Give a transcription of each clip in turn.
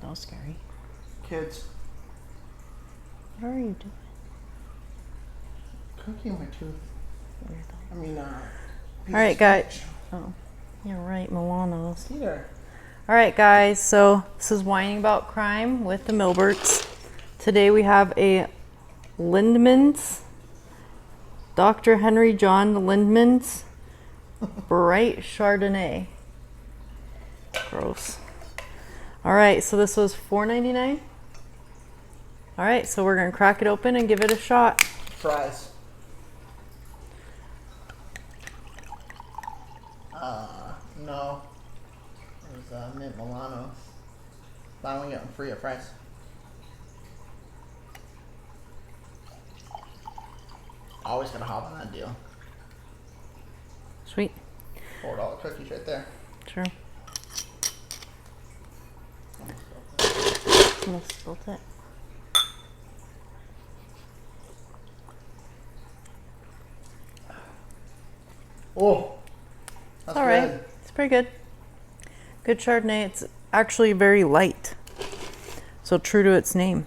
That was scary. Kids. What are you doing? Cooking my tooth. Weirdo. I mean, Alright, guys. Oh, you're right, Milano's. Peter. Alright, guys. So, this is Whining About Crime with the Milberts. Today we have a Lindman's. Dr. Henry John Lindman's Bright Chardonnay. Gross. Alright, so this was $4.99. Alright, so we're going to crack it open and give it a shot. Fries. No. It was mint Milano. Buy one, get one free at fries. Always gonna hop on that deal. Sweet. $4 cookies right there. Sure. Almost spilled it. Oh, that's All right. good. It's pretty good. Good Chardonnay. It's actually very light. So true to its name.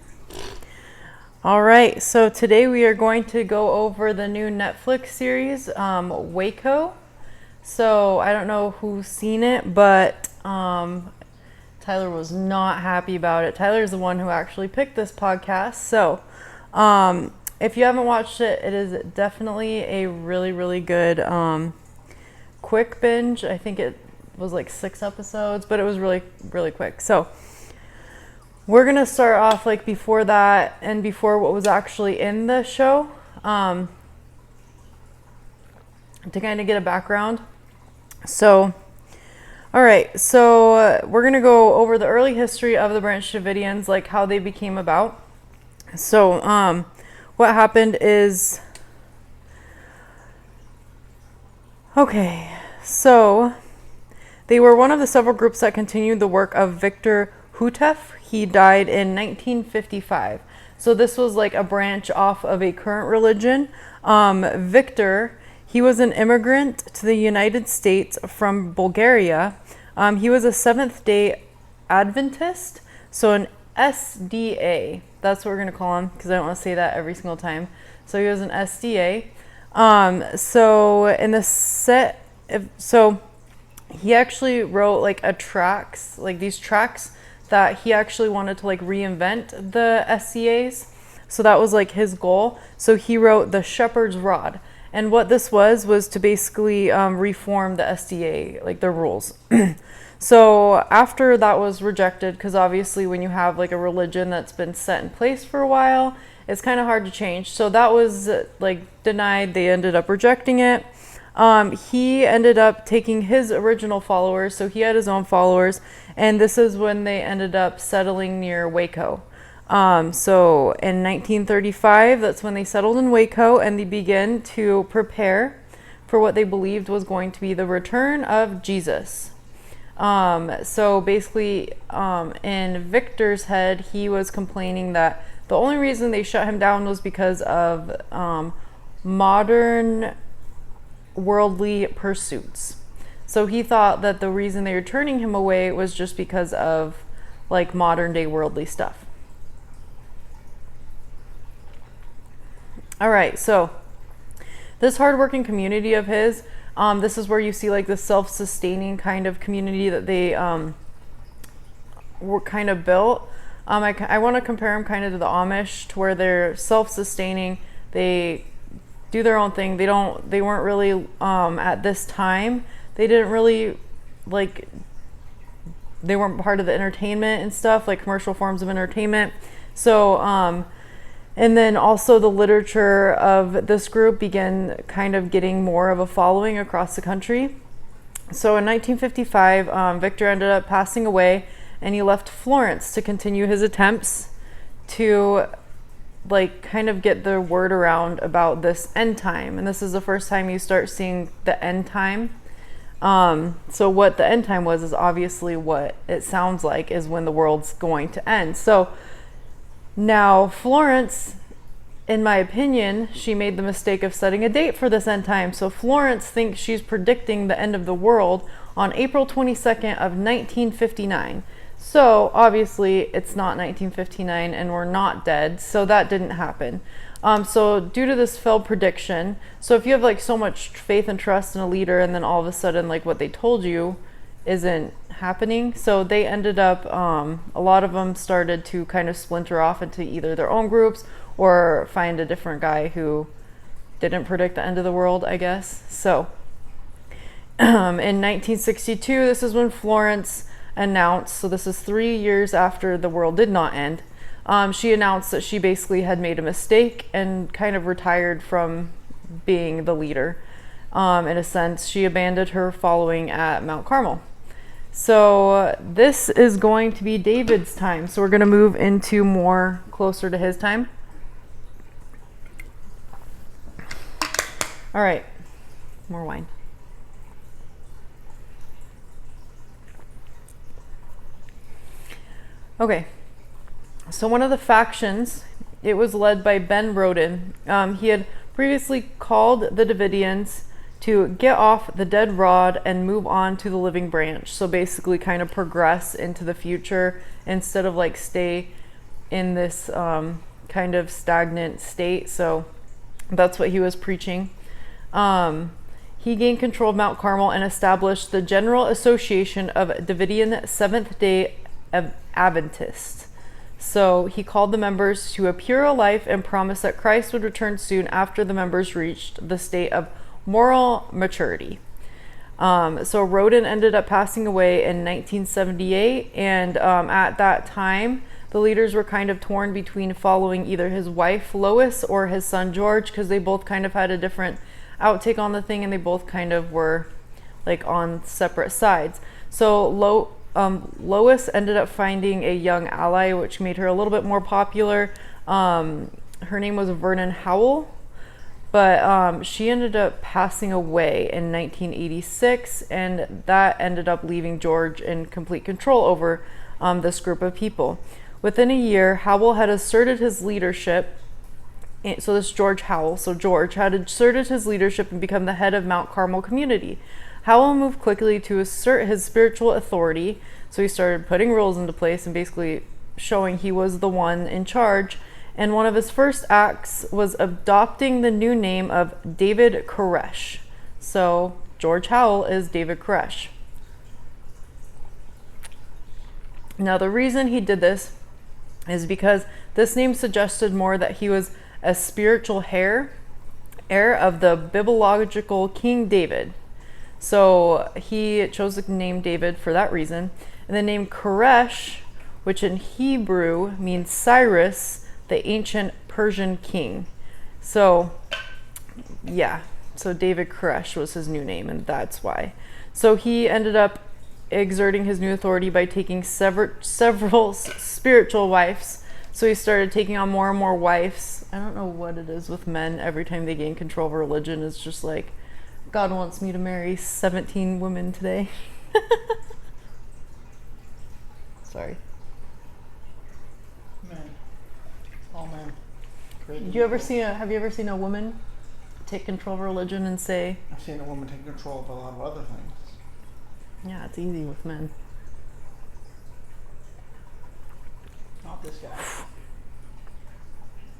All right. So today we are going to go over the new Netflix series, WACO. So I don't know who's seen it, but Tyler was not happy about it. Tyler's the one who actually picked this podcast. So if you haven't watched it, it is definitely a really, really good quick binge. I think it was like 6 episodes, but it was really, really quick. So we're going to start off like before that and before what was actually in the show to kind of get a background. So, all right. So we're going to go over the early history of the Branch Davidians, like how they became about. So what happened is, okay, so they were one of the several groups that continued the work of Victor Houteff. He died in 1955. So this was like a branch off of a current religion. Victor, he was an immigrant to the United States from Bulgaria. He was a Seventh-day Adventist, so an SDA. That's what we're going to call him because I don't want to say that every single time. So he was an SDA. So in the set, so he actually wrote like these tracts that he actually wanted to like reinvent the SDAs. So that was like his goal. So he wrote the Shepherd's Rod. And what this was to basically reform the SDA, like their rules. So after that was rejected, because obviously when you have like a religion that's been set in place for a while, it's kind of hard to change. So that was like denied. They ended up rejecting it. He ended up taking his original followers. So he had his own followers. And this is when they ended up settling near Waco. So in 1935, that's when they settled in Waco and they began to prepare for what they believed was going to be the return of Jesus. So basically, in Victor's head, he was complaining that the only reason they shut him down was because of modern worldly pursuits. So he thought that the reason they were turning him away was just because of like modern day worldly stuff. All right, so this hardworking community of his, this is where you see like the self-sustaining kind of community that they were kind of built. I want to compare them kind of to the Amish, to where they're self-sustaining. They do their own thing. They weren't really at this time. They didn't really like. They weren't part of the entertainment and stuff, like commercial forms of entertainment. So. And then also the literature of this group began kind of getting more of a following across the country. So in 1955, Victor ended up passing away and he left Florence to continue his attempts to like kind of get the word around about this end time. And this is the first time you start seeing the end time. So what the end time was is obviously what it sounds like is when the world's going to end. So now, Florence, in my opinion, she made the mistake of setting a date for this end time. So Florence thinks she's predicting the end of the world on April 22nd of 1959. So obviously it's not 1959 and we're not dead, so that didn't happen. So due to this failed prediction, so if you have like so much faith and trust in a leader and then all of a sudden like what they told you isn't happening, so they ended up, a lot of them started to kind of splinter off into either their own groups or find a different guy who didn't predict the end of the world, I guess. So in 1962, this is when Florence announced, so this is 3 years after the world did not end, she announced that she basically had made a mistake and kind of retired from being the leader. In a sense, she abandoned her following at Mount Carmel. So this is going to be David's time. So we're going to move into more closer to his time. All right, more wine. Okay, so one of the factions, it was led by Ben Roden. He had previously called the Davidians to get off the dead rod and move on to the living branch. So basically kind of progress into the future instead of like stay in this kind of stagnant state. So that's what he was preaching. He gained control of Mount Carmel and established the General Association of Davidian Seventh-day Adventists. So he called the members to a pure life and promised that Christ would return soon after the members reached the state of moral maturity. So Roden ended up passing away in 1978, and at that time, the leaders were kind of torn between following either his wife Lois or his son George, because they both kind of had a different outtake on the thing, and they both kind of were like on separate sides. So Lois ended up finding a young ally, which made her a little bit more popular. Her name was Vernon Howell, but she ended up passing away in 1986, and that ended up leaving George in complete control over this group of people. Within a year, Howell had asserted his leadership. So this George Howell, so George had asserted his leadership and become the head of Mount Carmel community. Howell moved quickly to assert his spiritual authority, so he started putting rules into place and basically showing he was the one in charge. And one of his first acts was adopting the new name of David Koresh. So George Howell is David Koresh. Now the reason he did this is because this name suggested more that he was a spiritual heir of the biblical King David. So he chose the name David for that reason. And the name Koresh, which in Hebrew means Cyrus, the ancient Persian king. So yeah, so David Koresh was his new name, and that's why. So he ended up exerting his new authority by taking several spiritual wives. So he started taking on more and more wives. I don't know what it is with men. Every time they gain control of a religion, it's just like, God wants me to marry 17 women today. Sorry. Men. All men. Have you ever seen a woman take control of a religion and say, I've seen a woman take control of a lot of other things. yeah, it's easy with men. Not this guy.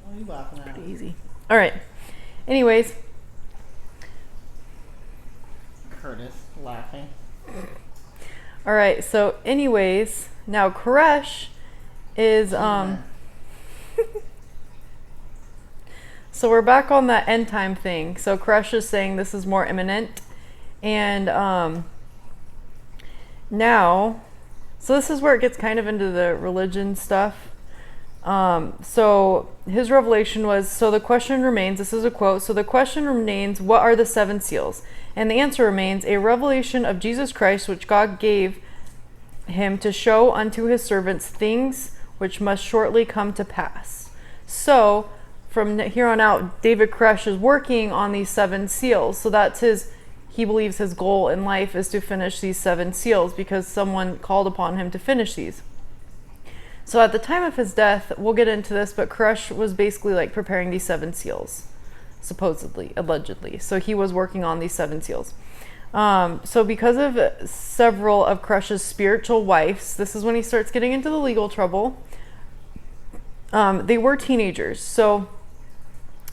What are you laughing at? Pretty easy. All right. Anyways. Curtis laughing. All right. So anyways, now Koresh is so we're back on that end time thing. So Koresh is saying this is more imminent, and now, so this is where it gets kind of into the religion stuff. So his revelation was, so the question remains, this is a quote, so the question remains, what are the seven seals? And the answer remains, a revelation of Jesus Christ, which God gave him to show unto his servants things which must shortly come to pass. So from here on out, David Koresh is working on these seven seals. So that's he believes his goal in life is to finish these seven seals because someone called upon him to finish these. So at the time of his death, we'll get into this, but Koresh was basically like preparing these seven seals, supposedly, allegedly. So he was working on these seven seals. So because of several of Crush's spiritual wives, this is when he starts getting into the legal trouble. They were teenagers, so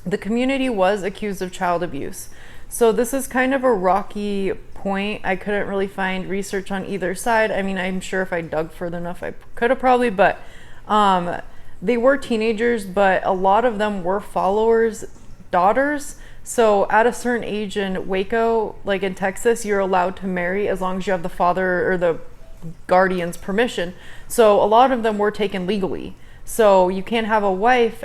the community was accused of child abuse. So this is kind of a rocky point. I couldn't really find research on either side. I mean, I'm sure if I dug further enough, I could have probably, but they were teenagers, but a lot of them were followers' daughters. So at a certain age in WACO, like in Texas, you're allowed to marry as long as you have the father or the guardian's permission. So a lot of them were taken legally. So you can't have a wife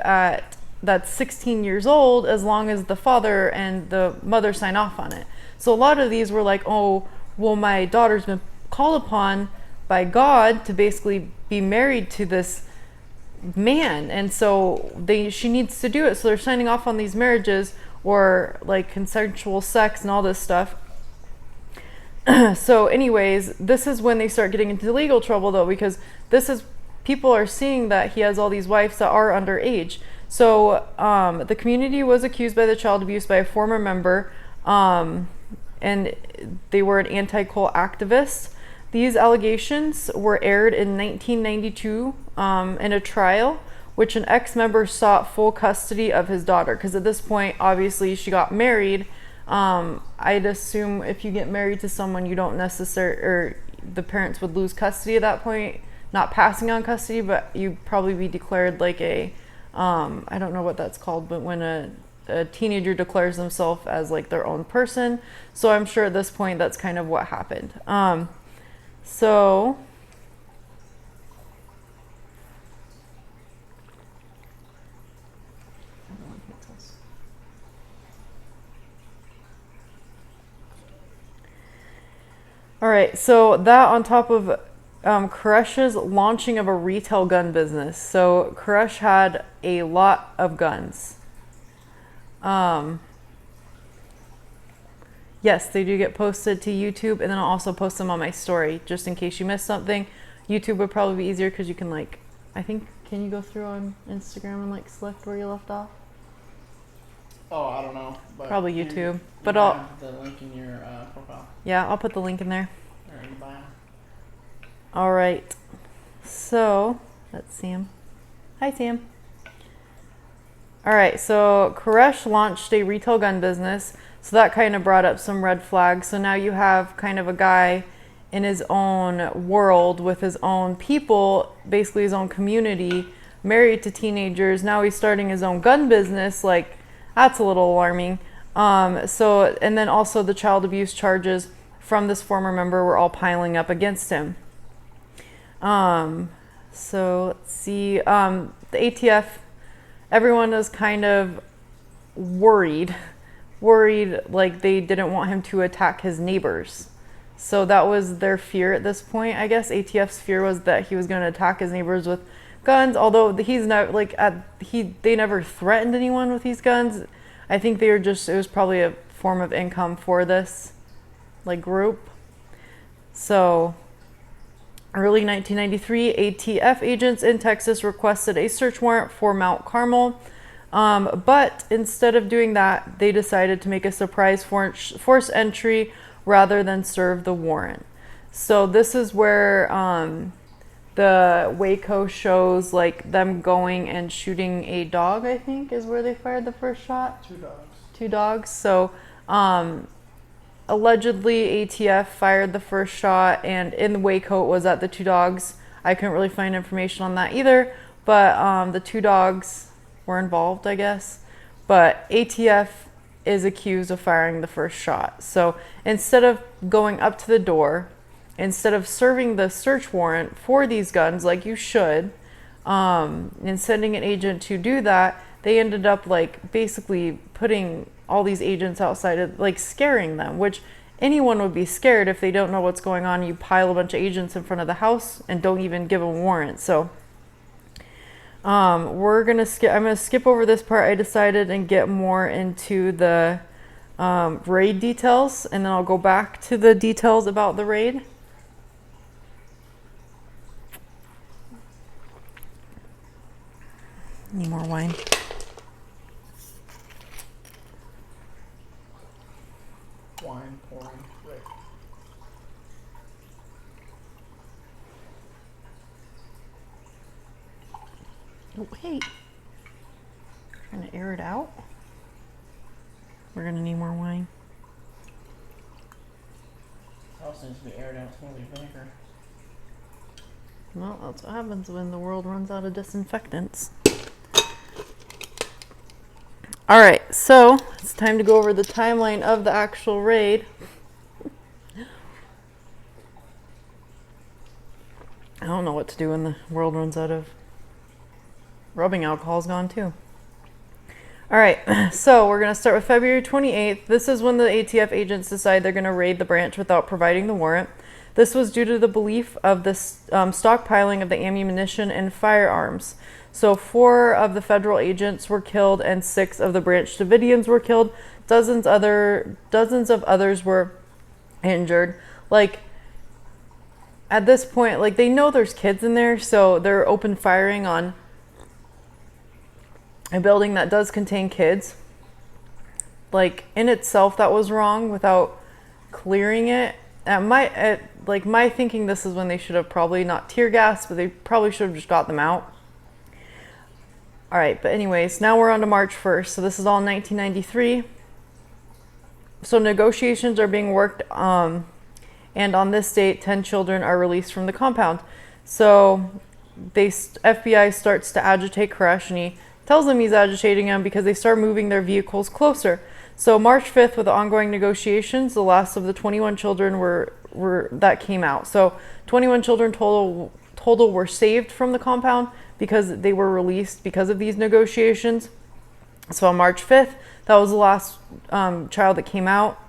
that's 16 years old as long as the father and the mother sign off on it. So a lot of these were like, oh, well, my daughter's been called upon by God to basically be married to this man, and so she needs to do it. So they're signing off on these marriages or like consensual sex and all this stuff. So anyways, this is when they start getting into legal trouble though, because people are seeing that he has all these wives that are underage. So the community was accused by the child abuse by a former member, and they were an anti-cult activist. These allegations were aired in 1992 in a trial, which an ex-member sought full custody of his daughter. Because at this point, obviously, she got married. I'd assume if you get married to someone, you don't necessarily, or the parents would lose custody at that point, not passing on custody, but you'd probably be declared like I don't know what that's called, but when a teenager declares themselves as like their own person. So I'm sure at this point that's kind of what happened. So all right, so that on top of Koresh's launching of a retail gun business. So Koresh had a lot of guns. Yes, they do get posted to YouTube, and then I'll also post them on my story, just in case you missed something. YouTube would probably be easier because you can like, I think, can you go through on Instagram and like select where you left off? Oh, I don't know. But Probably YouTube. But I'll I'll have the link in your profile yeah, I'll put the link in there. or in the bio. All right. So that's Sam. Hi, Sam. All right. So Koresh launched a retail gun business. So that kind of brought up some red flags. So now you have kind of a guy in his own world with his own people, basically his own community, married to teenagers. Now he's starting his own gun business. Like, that's a little alarming. So, and then also the child abuse charges from this former member were all piling up against him. So let's see, the ATF, everyone was kind of worried like they didn't want him to attack his neighbors. So that was their fear at this point. I guess ATF's fear was that he was going to attack his neighbors with guns, although he's not like they never threatened anyone with these guns. I think they were just, it was probably a form of income for this like group. So early 1993, ATF agents in Texas requested a search warrant for Mount Carmel. But instead of doing that, they decided to make a surprise force entry rather than serve the warrant. So this is where the WACO shows like them going and shooting a dog, I think, is where they fired the first shot. Two dogs. So allegedly ATF fired the first shot, and in the WACO it was at the two dogs. I couldn't really find information on that either, but the two dogs were involved, I guess. But ATF is accused of firing the first shot. So instead of going up to the door, instead of serving the search warrant for these guns like you should, and sending an agent to do that, they ended up like basically putting all these agents outside of, like, scaring them, which anyone would be scared if they don't know what's going on. You pile a bunch of agents in front of the house and don't even give a warrant. So I'm gonna skip over this part, I decided, and get more into the raid details, and then I'll go back to the details about the raid. Need more wine. Wine pouring. Right. Oh, wait. Trying to air it out. We're going to need more wine. It also needs to be aired out. It's going to be vinegar. Well, that's what happens when the world runs out of disinfectants. All right, so it's time to go over the timeline of the actual raid. I don't know what to do when the world runs out of rubbing alcohol's gone too. All right, so we're going to start with February 28th. This is when the ATF agents decide they're going to raid the branch without providing the warrant. This was due to the belief of the stockpiling of the ammunition and firearms. So 4 of the federal agents were killed and 6 of the branch Davidians were killed. Dozens of others were injured. Like, at this point, like, they know there's kids in there, so they're open firing on a building that does contain kids. Like, in itself, that was wrong without clearing it. Like, my thinking, this is when they should have probably not tear gas, but they probably should have just got them out. All right, but anyways, now we're on to March 1st. So this is all 1993. So negotiations are being worked, and on this date, 10 children are released from the compound. So FBI starts to agitate Koresh, and he tells them he's agitating them because they start moving their vehicles closer. So March 5th, with the ongoing negotiations, the last of the 21 children that came out. So 21 children total were saved from the compound because they were released because of these negotiations. So on March 5th, that was the last child that came out.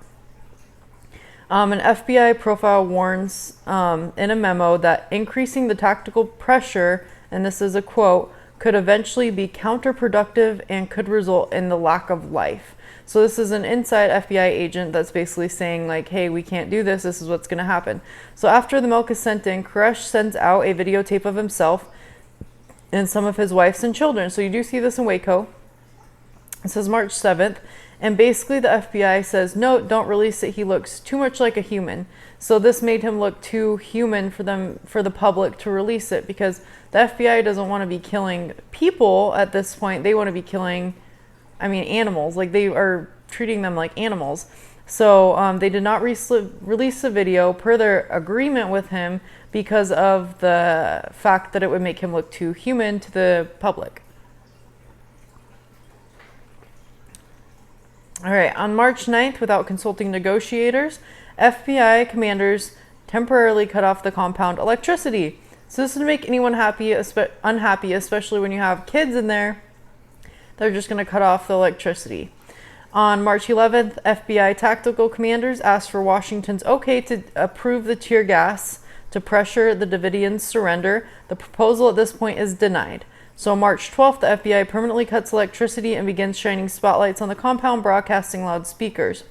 An FBI profile warns in a memo that increasing the tactical pressure, and this is a quote, could eventually be counterproductive and could result in the lack of life. So this is an inside FBI agent that's basically saying, like, hey, we can't do this. This is what's going to happen. So after the milk is sent in, Koresh sends out a videotape of himself and some of his wives and children. So you do see this in WACO. It says March 7th. And basically the FBI says, no, don't release it. He looks too much like a human. So this made him look too human for the public to release it, because the FBI doesn't want to be killing people at this point. They want to be killing, animals. Like, they are treating them like animals. So they did not release the video per their agreement with him because of the fact that it would make him look too human to the public. All right, on March 9th, without consulting negotiators, FBI commanders temporarily cut off the compound electricity. So this would make anyone unhappy, especially when you have kids in there. They're just going to cut off the electricity. On March 11th, FBI tactical commanders asked for Washington's okay to approve the tear gas to pressure the Davidians' surrender. The proposal at this point is denied. So on March 12th, the FBI permanently cuts electricity and begins shining spotlights on the compound, broadcasting loudspeakers.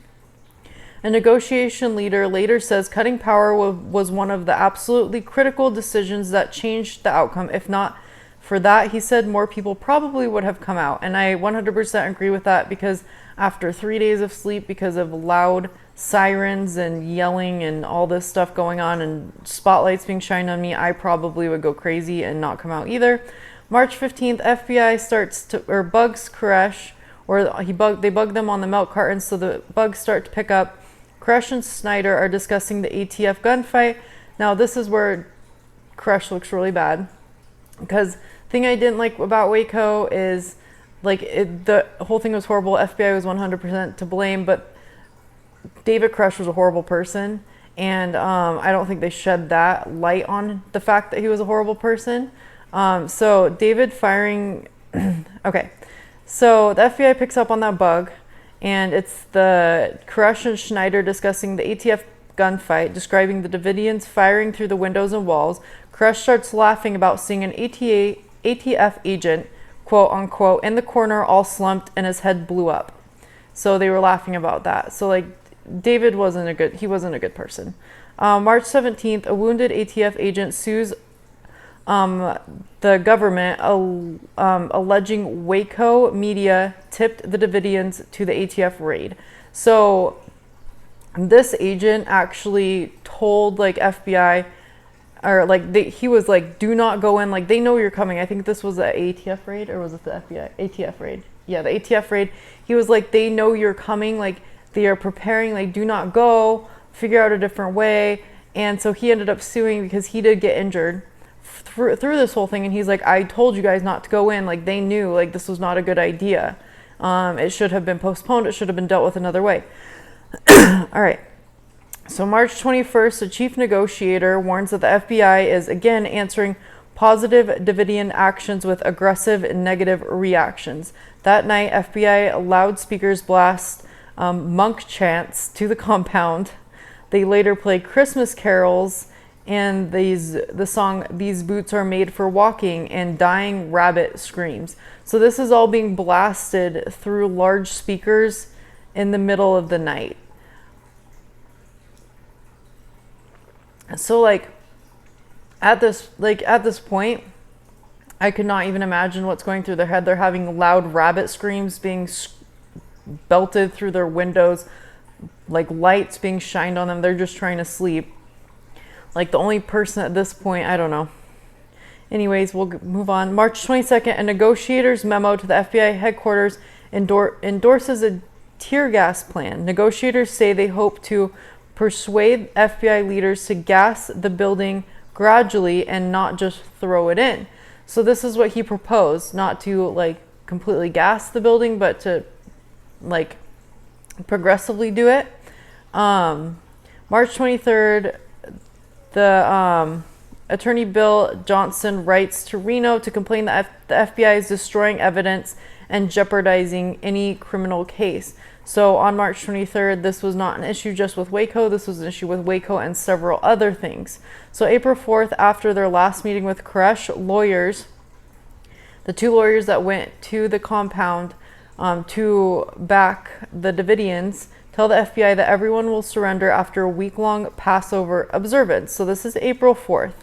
A negotiation leader later says cutting power was one of the absolutely critical decisions that changed the outcome. If not for that, he said, more people probably would have come out. And I 100% agree with that, because after 3 days of sleep, because of loud sirens and yelling and all this stuff going on and spotlights being shined on me, I probably would go crazy and not come out either. March 15th, FBI bugs Koresh, they bug them on the milk cartons, so the bugs start to pick up. Koresh and Snyder are discussing the ATF gunfight. Now this is where Koresh looks really bad, because the thing I didn't like about WACO is, the whole thing was horrible. FBI was 100% to blame, but David Koresh was a horrible person, and I don't think they shed that light on the fact that he was a horrible person. So David firing, okay, so the FBI picks up on that bug, and it's the Koresh and Schneider discussing the ATF gunfight, describing the Davidians firing through the windows and walls. Koresh starts laughing about seeing an ATF agent, quote unquote, in the corner all slumped and his head blew up. So they were laughing about that. So David wasn't a good person. March 17th, a wounded ATF agent sues the government, alleging WACO media tipped the Davidians to the ATF raid. So this agent actually told FBI or like he was like, do not go in, like they know you're coming. I think this was the ATF raid, or was it the FBI? ATF raid. Yeah, the ATF raid. He was like, they know you're coming, like they are preparing, like do not go, figure out a different way. And so he ended up suing because he did get injured through this whole thing. And he's like, I told you guys not to go in. Like they knew like this was not a good idea. It should have been postponed. It should have been dealt with another way. All right. So March 21st, the chief negotiator warns that the FBI is again answering positive Davidian actions with aggressive negative reactions. That night, FBI loudspeakers blast monk chants to the compound. They later play Christmas carols and the song "These Boots Are Made for Walking" and dying rabbit screams. So this is all being blasted through large speakers in the middle of the night. So like at this point, I could not even imagine what's going through their head. They're having loud rabbit screams being belted through their windows, like lights being shined on them. They're just trying to sleep. Like the only person at this point, I don't know. Anyways, we'll move on. March 22nd, a negotiator's memo to the FBI headquarters endorses a tear gas plan. Negotiators say they hope to persuade FBI leaders to gas the building gradually and not just throw it in. So this is what he proposed, not to like completely gas the building, but to like progressively do it. March 23rd, the attorney Bill Johnson writes to Reno to complain that the FBI is destroying evidence and jeopardizing any criminal case. So on March 23rd, this was not an issue just with WACO. This was an issue with WACO and several other things. So April 4th, after their last meeting with Koresh, lawyers, the two lawyers that went to the compound to back the Davidians, tell the FBI that everyone will surrender after a week-long Passover observance. So this is April 4th.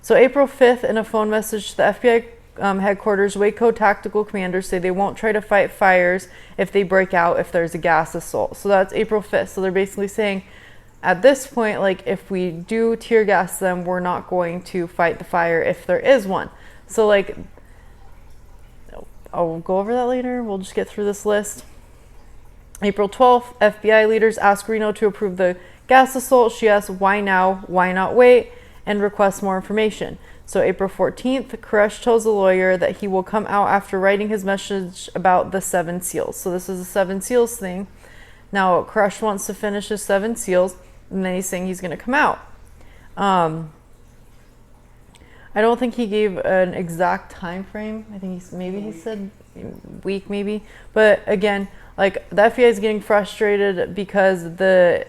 So April 5th, in a phone message to the FBI headquarters, WACO tactical commanders say they won't try to fight fires if they break out if there's a gas assault. So that's April 5th. So they're basically saying at this point, like if we do tear gas them, we're not going to fight the fire if there is one. So like, I'll go over that later. We'll just get through this list. April 12th, FBI leaders ask Reno to approve the gas assault. She asks, why now? Why not wait? And requests more information. So April 14th, Koresh tells the lawyer that he will come out after writing his message about the 7 seals. So this is a 7 seals thing. Now Koresh wants to finish his 7 seals, and then he's saying he's going to come out. I don't think he gave an exact time frame. I think he said week maybe. But again, like the FBI is getting frustrated because the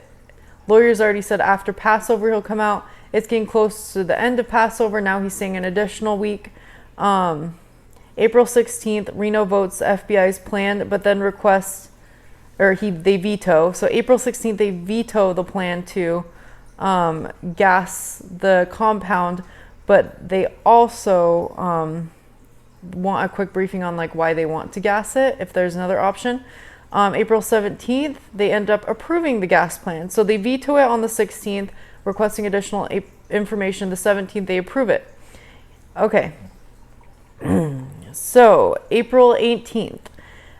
lawyers already said after Passover he'll come out. It's getting close to the end of Passover. Now he's saying an additional week. April 16th, Reno votes the FBI's plan, but then requests, they veto. So April 16th, they veto the plan to gas the compound, but they also want a quick briefing on like why they want to gas it, if there's another option. April 17th, they end up approving the gas plan. So they veto it on the 16th, requesting additional information. The 17th, they approve it. Okay. So April 18th,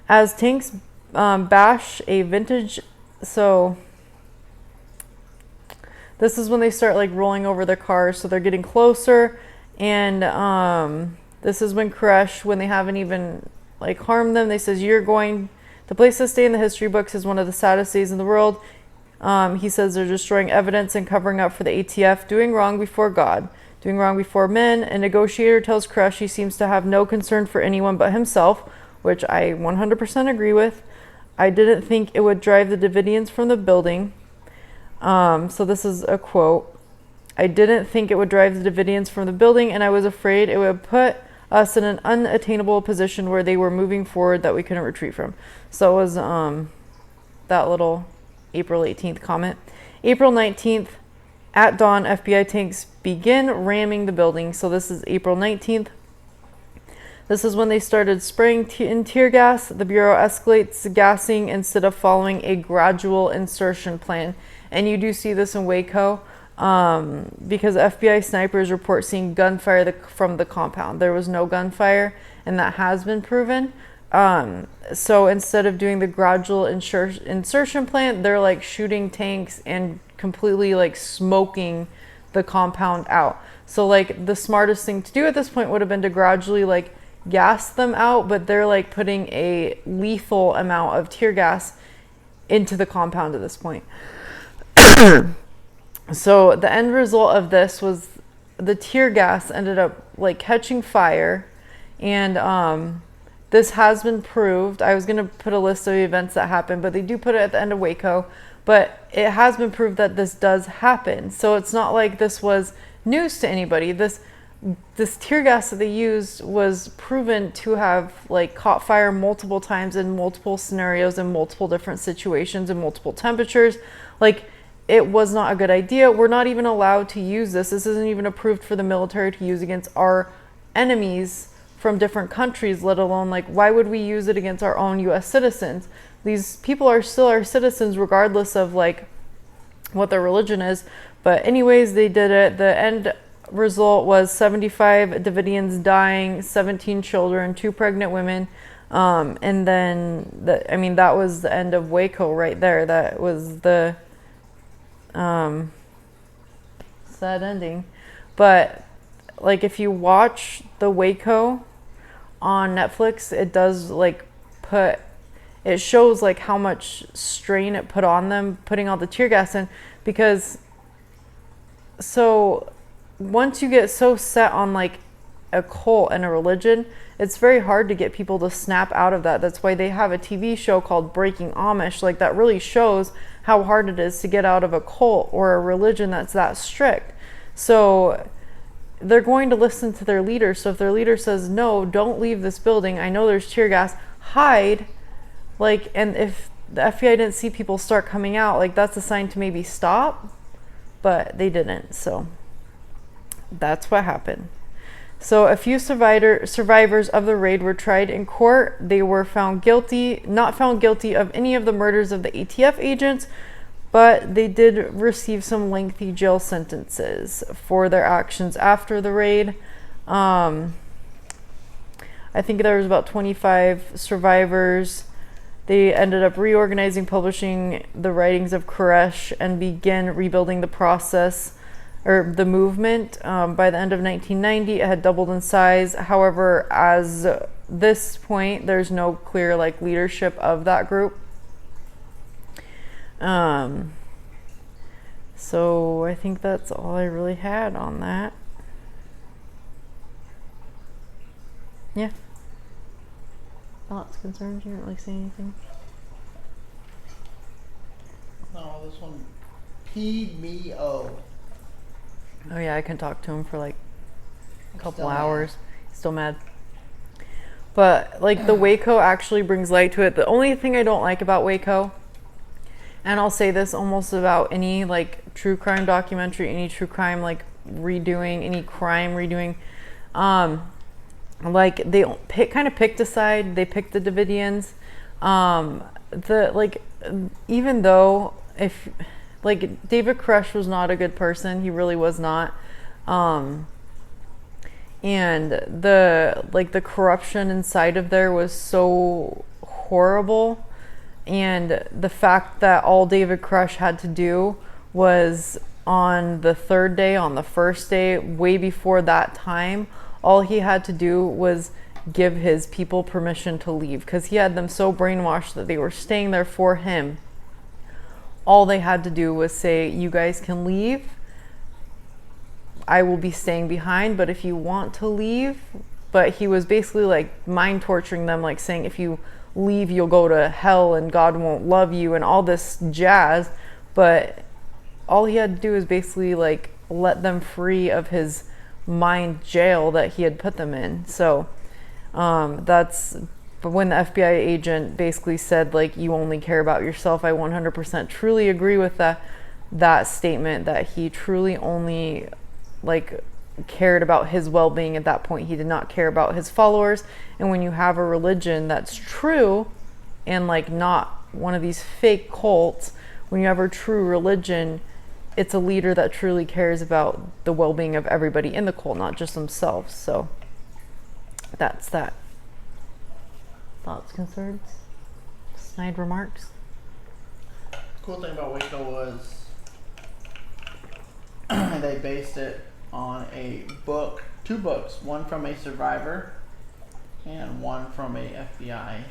as tanks bash a vintage. So this is when they start like rolling over their cars. So they're getting closer. And this is when Koresh, when they haven't even like harmed them, they says, the place to stay in the history books is one of the saddest days in the world. He says they're destroying evidence and covering up for the ATF, doing wrong before God, doing wrong before men. A negotiator tells Koresh he seems to have no concern for anyone but himself, which I 100% agree with. I didn't think it would drive the Davidians from the building. So this is a quote. I didn't think it would drive the Davidians from the building, and I was afraid it would put us in an unattainable position where they were moving forward that we couldn't retreat from. So it was that little April 18th comment. April 19th, at dawn, FBI tanks begin ramming the building. So this is April 19th. This is when they started spraying in tear gas. The Bureau escalates gassing instead of following a gradual insertion plan. And you do see this in WACO. because FBI snipers report seeing gunfire from the compound. There was no gunfire, and that has been proven. So instead of doing the gradual insertion plant, they're like shooting tanks and completely like smoking the compound out. So like the smartest thing to do at this point would have been to gradually like gas them out, but they're like putting a lethal amount of tear gas into the compound at this point. So the end result of this was the tear gas ended up like catching fire, and this has been proved. I was going to put a list of events that happened, but they do put it at the end of WACO. But it has been proved that this does happen. So it's not like this was news to anybody. This tear gas that they used was proven to have like caught fire multiple times in multiple scenarios, in multiple different situations, in multiple temperatures. Like, it was not a good idea. We're not even allowed to use this. This isn't even approved for the military to use against our enemies from different countries, let alone like, why would we use it against our own US citizens? These people are still our citizens regardless of like what their religion is. But anyways, they did it. The end result was 75 Davidians dying, 17 children, 2 pregnant women. And then that was the end of WACO right there. That was the sad ending. But like, if you watch the WACO on Netflix, it does like it shows like how much strain it put on them putting all the tear gas in, because so once you get so set on like a cult and a religion, it's very hard to get people to snap out of that. That's why they have a TV show called Breaking Amish. Like, that really shows how hard it is to get out of a cult or a religion that's that strict. So they're going to listen to their leader. So if their leader says, no, don't leave this building, I know there's tear gas, hide. Like, and if the FBI didn't see people start coming out, like, that's a sign to maybe stop. But they didn't. So that's what happened. So a few survivors of the raid were tried in court. They were not found guilty of any of the murders of the ATF agents, but they did receive some lengthy jail sentences for their actions after the raid. I think there was about 25 survivors. They ended up reorganizing, publishing the writings of Koresh, and began rebuilding the process or the movement. By the end of 1990, it had doubled in size. However, as this point, there's no clear like leadership of that group. So I think that's all I really had on that. Yeah. Thoughts, concerns? You didn't really say anything. No, this one peed me oh. Oh yeah, I can talk to him for like a couple Still hours. Still mad. But like, the WACO actually brings light to it. The only thing I don't like about WACO, and I'll say this almost about any like true crime documentary, any true crime like redoing, any crime redoing, like they kind of picked a side. They picked the Davidians. Even though if like David Koresh was not a good person, he really was not. And the corruption inside of there was so horrible. And the fact that all David Koresh had to do was on the third day, on the first day, way before that time, all he had to do was give his people permission to leave, because he had them so brainwashed that they were staying there for him. All they had to do was say, you guys can leave. I will be staying behind, but if you want to leave. But he was basically like mind torturing them, like saying, if you leave, you'll go to hell and God won't love you and all this jazz. But all he had to do is basically like let them free of his mind jail that he had put them in. So but when the FBI agent basically said like, you only care about yourself, I 100% truly agree with that statement, that he truly only like cared about his well-being at that point. He did not care about his followers. And when you have a religion that's true and like not one of these fake cults, when you have a true religion, it's a leader that truly cares about the well-being of everybody in the cult, not just themselves. So that's that. Thoughts, concerns, snide remarks? Cool thing about WACO was they based it on a book, 2 books, one from a survivor and one from a FBI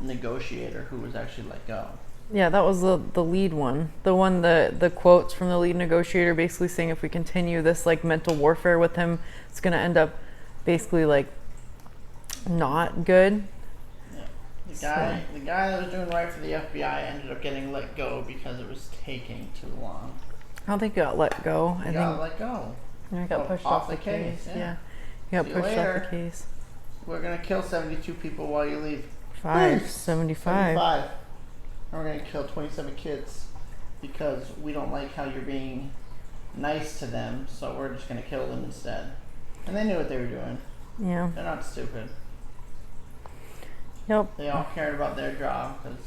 negotiator who was actually let go. Yeah, that was the lead one. The one, the quotes from the lead negotiator basically saying if we continue this like mental warfare with him, it's gonna end up basically like not good. Yeah. The guy that was doing right for the FBI ended up getting let go because it was taking too long. I don't think he got let go. He got let go. I got pushed off the case. Yeah. He got pushed off the case. We're gonna kill 72 people while you leave. 75. And we're gonna kill 27 kids because we don't like how you're being nice to them, so we're just gonna kill them instead. And they knew what they were doing. Yeah. They're not stupid. Yep. They all cared about their job because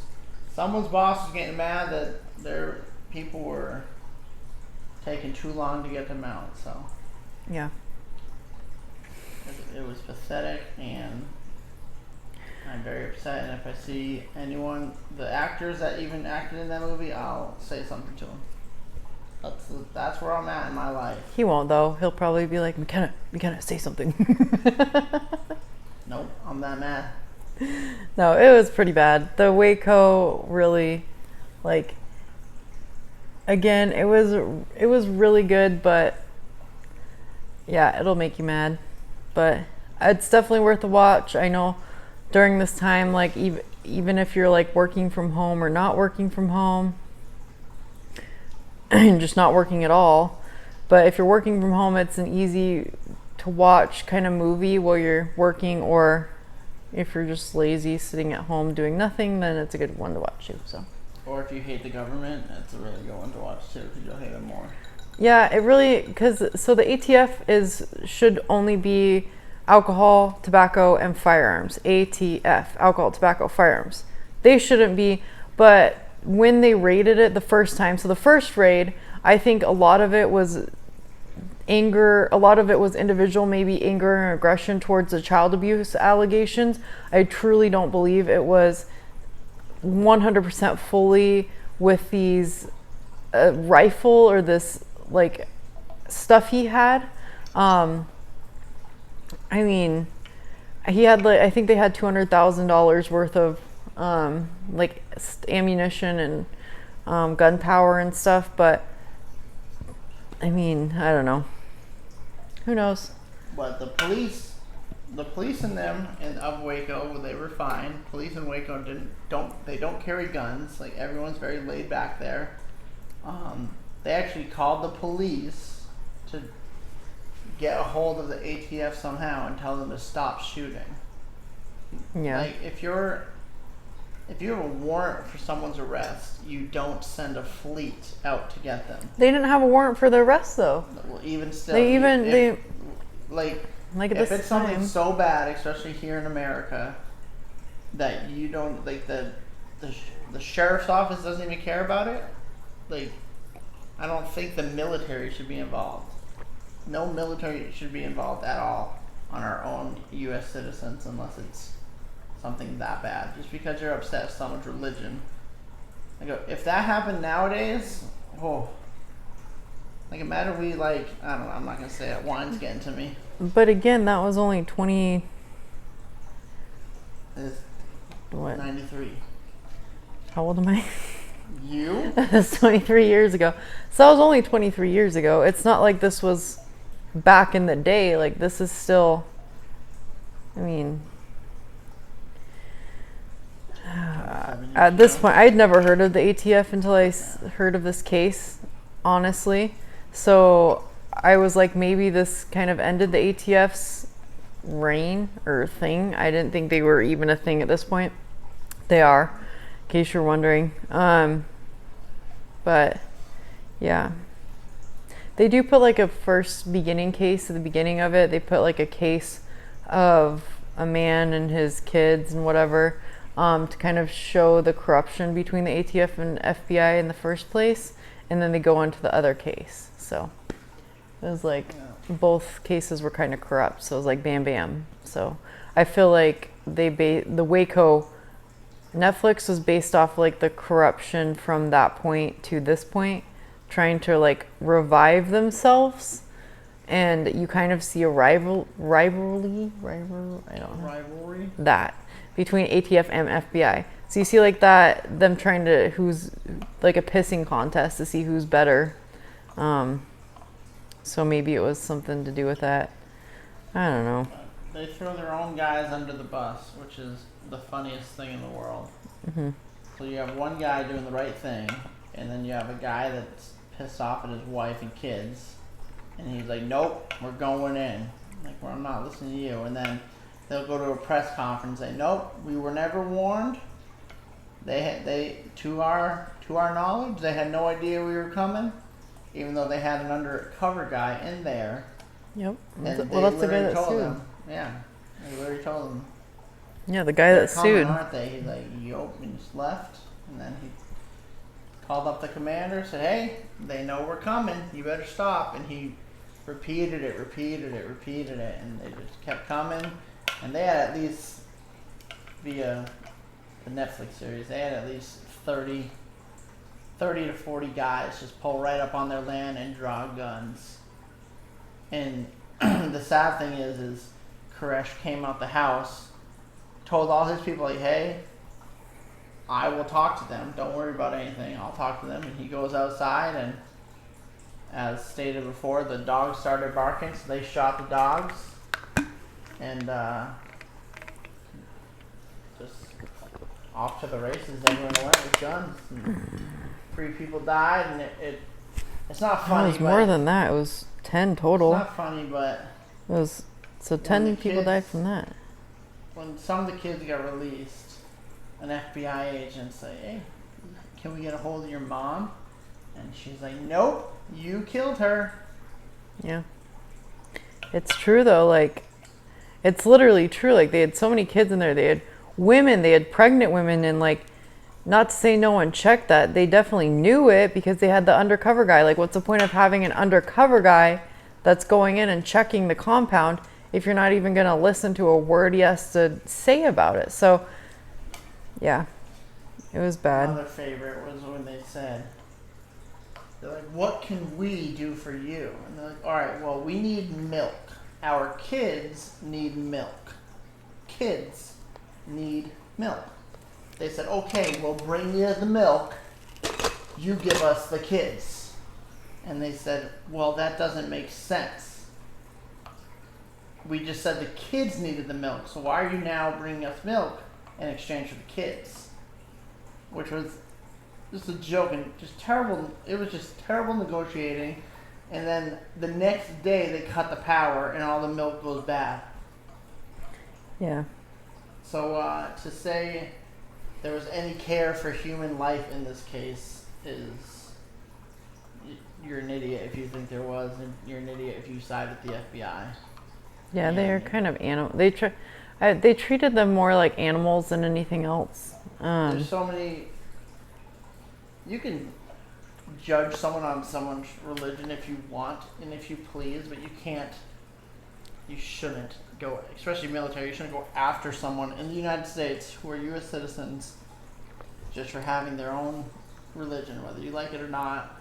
someone's boss was getting mad that their people were taking too long to get them out. So yeah, it was pathetic, and I'm very upset. And if I see anyone, the actors that even acted in that movie, I'll say something to them. That's where I'm at in my life. He won't though. He'll probably be like, McKenna, say something. Nope, I'm that mad. No, it was pretty bad. The WACO really, like, again, it was really good, but yeah, it'll make you mad. But it's definitely worth a watch. I know during this time, like even if you're like working from home or not working from home, just not working at all. But if you're working from home, it's an easy to watch kind of movie while you're working, or if you're just lazy sitting at home doing nothing, then it's a good one to watch too. So. Or if you hate the government, it's a really good one to watch too, because you'll hate them more. Yeah, it really, because so the ATF should only be alcohol, tobacco, and firearms. ATF, alcohol, tobacco, firearms. They shouldn't be, but when they raided it the first time, so the first raid, I think a lot of it was anger, a lot of it was individual, maybe anger and aggression towards the child abuse allegations. I truly don't believe it was 100% fully with these rifle or this like stuff he had. I mean, he had like, I think they had $200,000 worth of like ammunition and gunpowder and stuff, but I mean, I don't know. Who knows? But the police in them and of Waco, they were fine. Police in Waco don't carry guns. Like, everyone's very laid back there. They actually called the police to get a hold of the ATF somehow and tell them to stop shooting. Yeah. Like, if you have a warrant for someone's arrest, you don't send a fleet out to get them. They didn't have a warrant for the arrest though. Well, even still, if it's something so bad, especially here in America, that you don't, like, the sheriff's office doesn't even care about it, like, I don't think the military should be involved. No military should be involved at all on our own U.S. citizens unless it's something that bad. Just because you're upset with someone's religion. Like, if that happened nowadays, oh, like, imagine we, like, I don't know, I'm not gonna say it, wine's getting to me. But again, that was only 20. It's what? 93. How old am I? You? That's 23 years ago. So that was only 23 years ago. It's not like this was back in the day. Like, this is still, I mean, at this point, I'd never heard of the ATF until I heard of this case, honestly. So I was like, maybe this kind of ended the ATF's reign or thing. I didn't think they were even a thing at this point. They are, in case you're wondering. But yeah, they do put like a first beginning case at the beginning of it. They put like a case of a man and his kids and whatever, to kind of show the corruption between the ATF and FBI in the first place. and then they go on to the other case. So it was like both cases were kind of corrupt. So it was like bam, bam. So I feel like the WACO Netflix was based off like the corruption from that point to this point, trying to like revive themselves. And you kind of see a rivalry, I don't know. Rivalry? That between ATF and FBI. So you see like that, them trying to, who's like a pissing contest to see who's better. So maybe it was something to do with that. I don't know. They throw their own guys under the bus, which is the funniest thing in the world. Mm-hmm. So you have one guy doing the right thing, and then you have a guy that's pissed off at his wife and kids, and he's like, nope, we're going in. Like, well, I'm not listening to you. And then they'll go to a press conference and say, nope, we were never warned. To our knowledge, they had no idea we were coming, even though they had an undercover guy in there. Yep. And Well, that's the guy that sued. them, yeah, they literally told them. Yeah, the guy that sued. Aren't they? He's like, yup, and just left. And then he called up the commander, said, hey, they know we're coming. You better stop. And he repeated it, and they just kept coming. And they had at least, via the Netflix series, they had at least 30 to 40 guys just pull right up on their land and draw guns. And the sad thing is Koresh came out the house, told all his people, like, hey, I will talk to them. Don't worry about anything. I'll talk to them. And he goes outside, and as stated before, the dogs started barking, so they shot the dogs. And just off to the races, everyone went with guns. And 3 people died, and it's not funny. It was more than that. It was 10 total. It's not funny, but it was, so 10 people died from that. When some of the kids got released, an FBI agent said, hey, can we get a hold of your mom? And she's like, nope, you killed her. Yeah. It's true, though. Like, it's literally true. Like, they had so many kids in there. They had women. They had pregnant women. And, like, not to say no one checked that. They definitely knew it because they had the undercover guy. Like, what's the point of having an undercover guy that's going in and checking the compound if you're not even going to listen to a word he has to say about it? So, yeah, it was bad. Another favorite was when they said, they're like, what can we do for you? And they're like, all right, well, we need milk. Our kids need milk. Kids need milk. They said, okay, we'll bring you the milk. You give us the kids. And they said, well, that doesn't make sense. We just said the kids needed the milk, so why are you now bringing us milk in exchange for the kids? Which was just a joke and just terrible. It was just terrible negotiating. And then the next day they cut the power and all the milk goes bad. Yeah. So to say there was any care for human life in this case is, you're an idiot if you think there was, and you're an idiot if you side with the FBI. Yeah, they're kind of animal. They treated them more like animals than anything else. There's so many. You can judge someone on someone's religion if you want and if you please, but you can't. You shouldn't go, especially military. You shouldn't go after someone in the United States who are U.S. citizens just for having their own religion, whether you like it or not.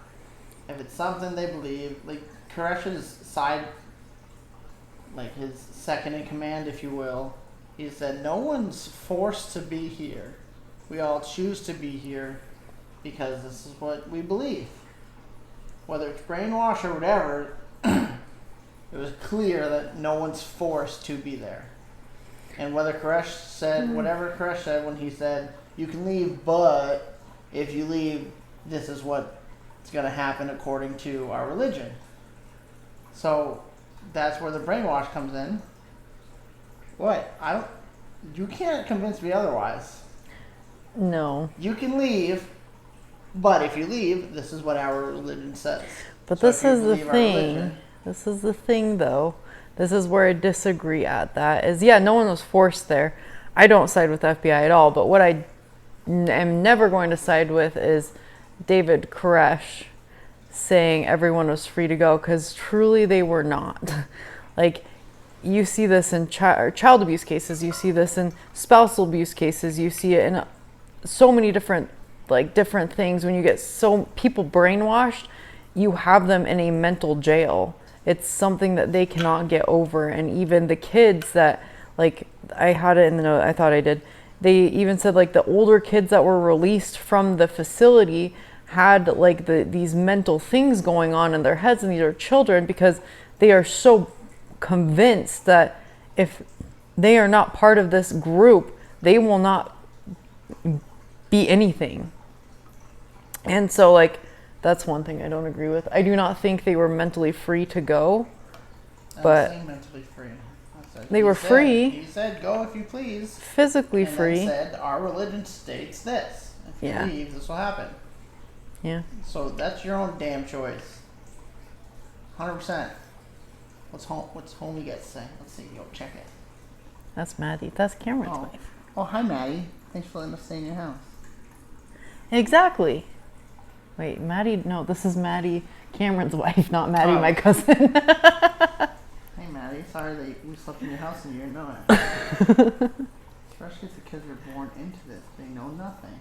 If it's something they believe, like Koresh's side, like his second in command, if you will, he said, no one's forced to be here. We all choose to be here because this is what we believe. Whether it's brainwash or whatever, it was clear that no one's forced to be there. And whether Koresh said, whatever Koresh said when he said, you can leave, but if you leave, this is what's going to happen according to our religion. So that's where the brainwash comes in. What? You can't convince me otherwise. No. You can leave, but if you leave, this is what our religion says. But so this is the thing. This is the thing, though. This is where I disagree at that. Is, yeah, no one was forced there. I don't side with the FBI at all. But what I am never going to side with is David Koresh saying everyone was free to go, because truly they were not. Like, you see this in child abuse cases, you see this in spousal abuse cases, you see it in so many different things. When you get so people brainwashed, you have them in a mental jail. It's something that they cannot get over. And even the kids that, like, I had it in the note, I thought I did, they even said like the older kids that were released from the facility had like these mental things going on in their heads, and these are children, because they are so convinced that if they are not part of this group, they will not be anything. And so, like, that's one thing I don't agree with. I do not think they were mentally free to go, but mentally free. They were free. He said, "Go if you please." Physically and free. Then said, "Our religion states this. If you leave, this will happen." Yeah. So that's your own damn choice. 100%. What's homie got to say? Let's see. Yo, check it. That's Maddie. That's Cameron's wife. Oh, hi, Maddie. Thanks for letting us stay in your house. Exactly. Wait, Maddie? No, this is Maddie, Cameron's wife, not Maddie, my cousin. Hey, Maddie. Sorry that we slept in your house and you didn't know it. Especially if the kids were born into this. They know nothing.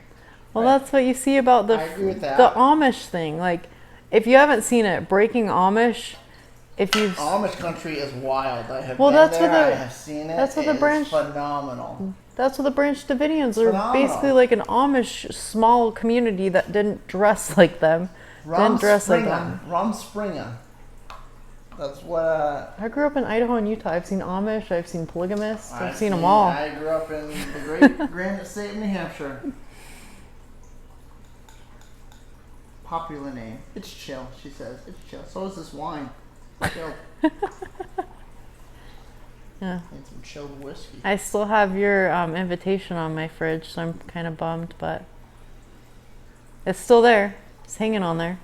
Well, that's what you see about the Amish thing. Like, if you haven't seen it, Breaking Amish. Amish country is wild. I have I have seen it. That's what the branch. Phenomenal. That's what the Branch Davidians are. Basically like an Amish small community that didn't dress like them. Didn't dress like them. Rumspringa. That's what. I grew up in Idaho and Utah. I've seen Amish. I've seen polygamists. I've seen them all. I grew up in the great Granite State of New Hampshire. Popular name. It's chill, she says. It's chill. So is this wine. Chill. Yeah. And some chilled whiskey. I still have your invitation on my fridge, so I'm kind of bummed, but it's still there. It's hanging on there.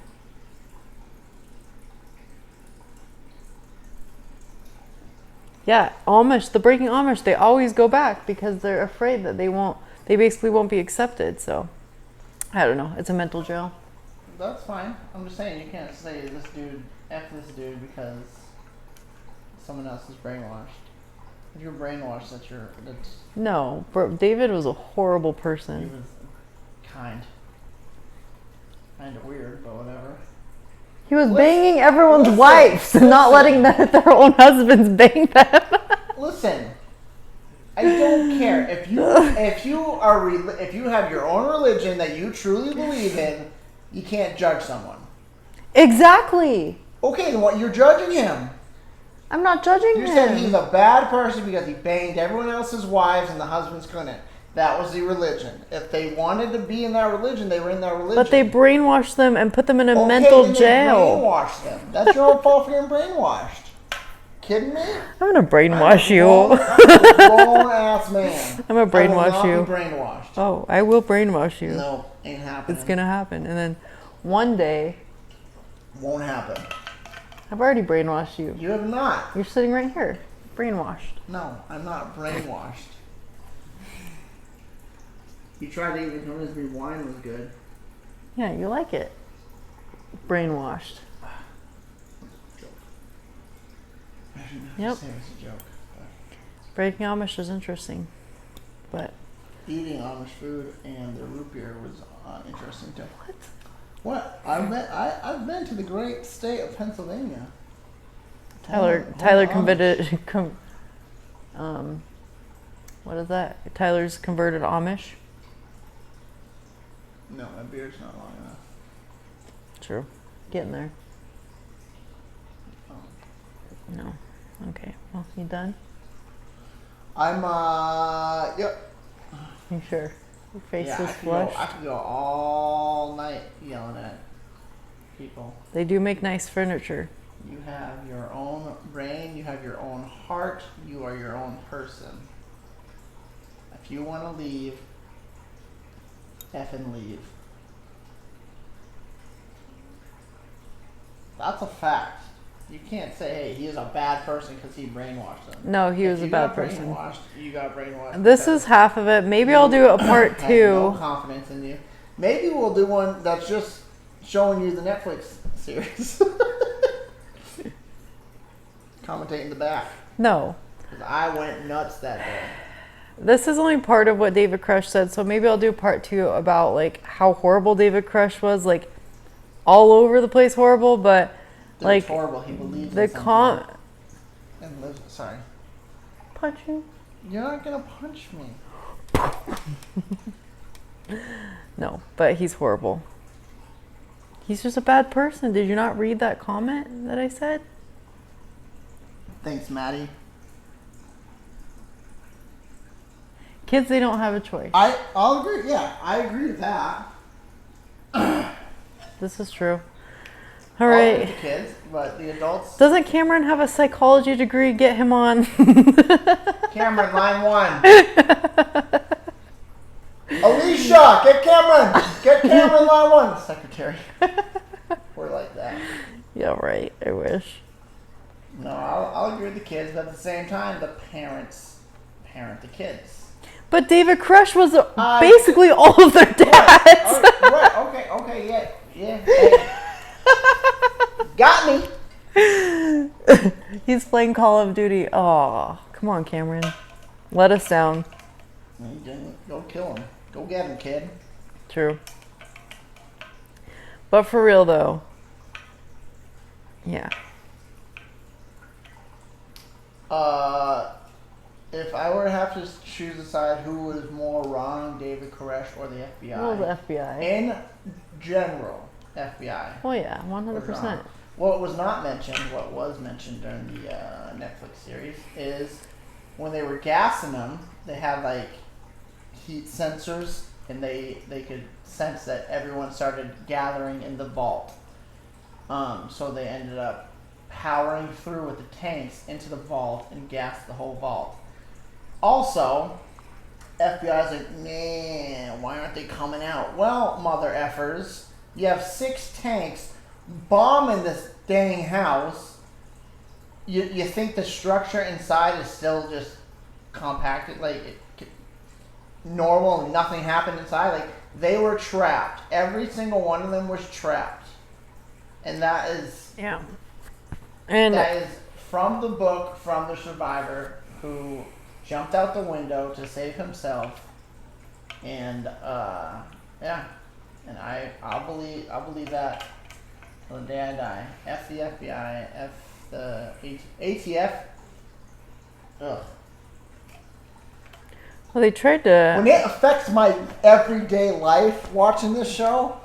Yeah, Amish, the Breaking Amish, they always go back because they're afraid that they basically won't be accepted. So, I don't know. It's a mental jail. That's fine. I'm just saying you can't say this dude, F this dude, because someone else is brainwashed. If you're brainwashed, that's... No, David was a horrible person. He was kind of weird, but whatever. He was banging everyone's wives and not letting their own husbands bang them. Listen, I don't care if you have your own religion that you truly believe in. You can't judge someone. Exactly. Okay, then what? You're judging him. I'm not judging him. You said he's a bad person because he banged everyone else's wives and the husbands couldn't. That was the religion. If they wanted to be in that religion, they were in that religion. But they brainwashed them and put them in a mental jail. They brainwashed them. That's your own fault for getting brainwashed. Kidding me? I'm gonna brainwash you. I'm a grown ass man. I'm gonna brainwash you. I will not be brainwashed. Oh, I will brainwash you. No, ain't happening. It's gonna happen, and then one day. Won't happen. I've already brainwashed you. You have not. You're sitting right here, brainwashed. No, I'm not brainwashed. You tried to even convince me wine was good. Yeah, you like it. Brainwashed. Yep. Say it was a joke. Breaking Amish is interesting, but eating Amish food and the root beer was interesting too. What? I've been to the great state of Pennsylvania. Tyler converted. What is that? Tyler's converted Amish. No, my beard's not long enough. True. Getting there. Oh. No. Okay. Well, you done? I'm yep. You sure? Your face is flushed. I could go all night yelling at people. They do make nice furniture. You have your own brain. You have your own heart. You are your own person. If you want to leave, effing leave. That's a fact. You can't say, hey, he is a bad person because he brainwashed them. No, he was a bad person. You got brainwashed. This is half of it. Maybe I'll do a part 2. No confidence in you. Maybe we'll do one that's just showing you the Netflix series. Commentate in the back. No. Because I went nuts that day. This is only part of what David Koresh said, so maybe I'll do part 2 about like how horrible David Koresh was, like all over the place horrible, but like horrible. He believes the in and lives. Sorry. Punch you? You're not gonna punch me. No, but he's horrible. He's just a bad person. Did you not read that comment that I said? Thanks, Maddie. Kids, they don't have a choice. I'll agree. Yeah, I agree with that. This is true. All right. The kids, but the adults. Doesn't Cameron have a psychology degree? Get him on. Cameron, line 1. Alicia, get Cameron. Get Cameron, line 1. Secretary. We're like that. Yeah, right. I wish. No, I'll agree with the kids, but at the same time, the parents parent the kids. But David Koresh was basically all of their dads. Right. Okay. Yeah. Hey. Got me. He's playing Call of Duty. Oh, come on, Cameron. Let us down. Go kill him. Go get him, kid. True. But for real, though. Yeah. If I were to have to choose a side, who was more wrong, David Koresh or the FBI? Well, the FBI. In general, FBI. Oh, yeah, 100%. What was not mentioned, what was mentioned during the Netflix series, is when they were gassing them, they had like heat sensors, and they could sense that everyone started gathering in the vault. So they ended up powering through with the tanks into the vault and gassed the whole vault. Also, FBI's like, man, why aren't they coming out? Well, mother effers, you have 6 tanks bombing this dang house. You think the structure inside is still just compacted, like normal and nothing happened inside? Like, they were trapped. Every single one of them was trapped. And that is... Yeah. And that is from the book, from the survivor who jumped out the window to save himself, and yeah, and I'll believe that till the day I die. F the FBI, F the ATF. Ugh. well, they tried to. When it affects my everyday life, watching this show,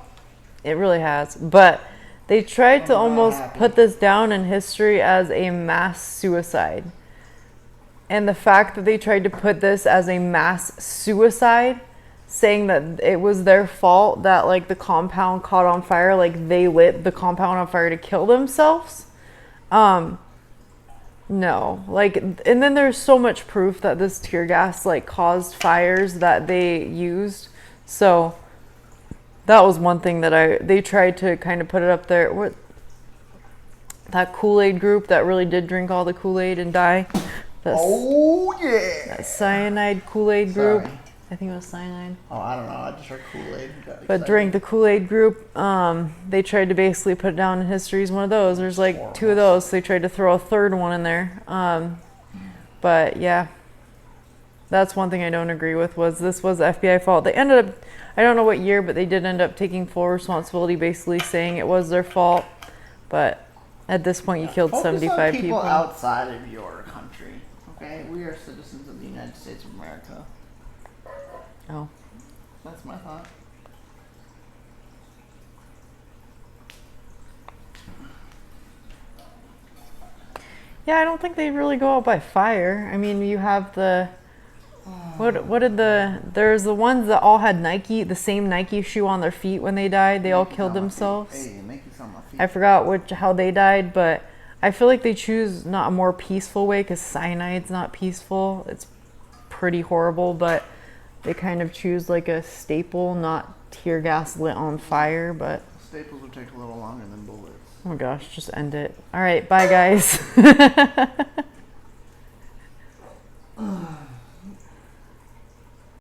It really has, but they tried to almost put this down in history as a mass suicide. And the fact that they tried to put this as a mass suicide, saying that it was their fault that like the compound caught on fire, like they lit the compound on fire to kill themselves. No, like, and then there's so much proof that this tear gas like caused fires that they used. So that was one thing that they tried to kind of put it up there. What, that Kool-Aid group that really did drink all the Kool-Aid and die. That cyanide Kool-Aid group. Sorry. I think it was cyanide. Oh, I don't know. I just heard Kool-Aid. But during the Kool-Aid group, they tried to basically put it down in history as one of those. There's like 2 of those. So they tried to throw a 3rd one in there. But yeah, that's one thing I don't agree with, was this was FBI fault. They ended up, I don't know what year, but they did end up taking full responsibility, basically saying it was their fault. But at this point, you killed 75 people. Outside of your country. Okay, we are citizens of the United States of America. Oh. That's my thought. Yeah, I don't think they really go out by fire. I mean, you have the... There's the ones that all had the same Nike shoe on their feet when they died. They all killed themselves. Hey, Nike's on my feet. I forgot how they died, but I feel like they choose not a more peaceful way, because cyanide's not peaceful. It's pretty horrible, but they kind of choose like a staple, not tear gas lit on fire. But staples would take a little longer than bullets. Oh my gosh, just end it. All right, bye guys.